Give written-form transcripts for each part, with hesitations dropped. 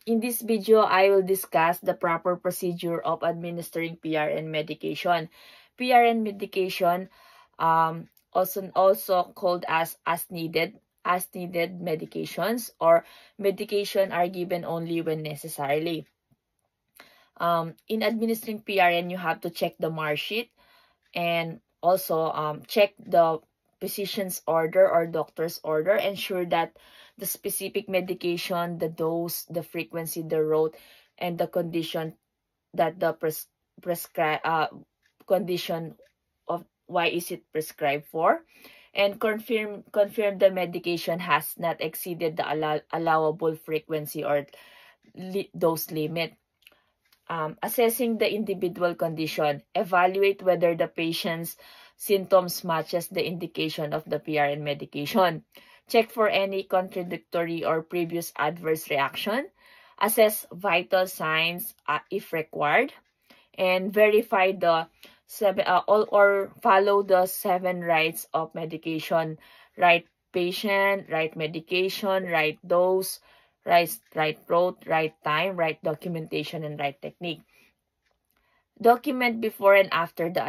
In this video, I will discuss the proper procedure of administering PRN medication. PRN medication, also called as needed medications, or medication are given only when necessarily. In administering PRN, you have to check the mark sheet and also check the physician's order or doctor's order. Ensure that the specific medication, the dose, the frequency, the route, and the condition that the condition of why is it prescribed for, and confirm the medication has not exceeded the allowable frequency or dose limit. Assessing the individual condition, evaluate whether the patient's symptoms matches the indication of the PRN medication. Check for any contradictory or previous adverse reaction. Assess vital signs if required, and verify the follow the 7 rights of medication: right patient, right medication, right dose, right route, right time, right documentation, and right technique. Document before and after the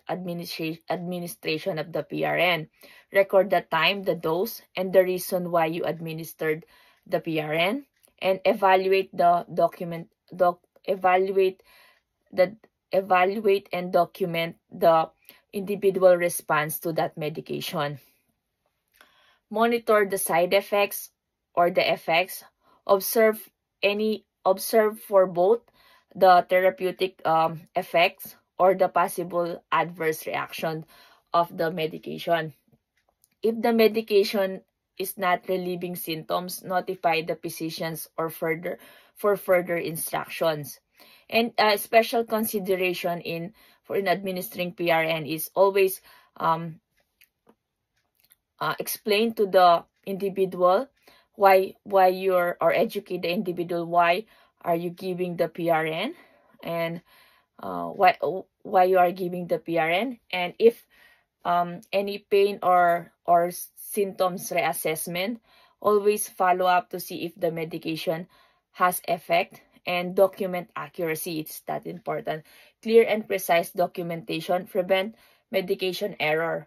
administration of the PRN. Record the time, the dose, and the reason why you administered the PRN, and evaluate and document the individual response to that medication. Monitor the side effects or the effects. Observe for both the therapeutic effects or the possible adverse reaction of the medication. If the medication is not relieving symptoms, notify the physicians or for further instructions. And special consideration in administering PRN is always explain to the individual why educate the individual why are you giving the PRN, and why you are giving the PRN, and if any pain or symptoms reassessment, always follow up to see if the medication has effect, and document accuracy. It's that important. Clear and precise documentation prevent medication error.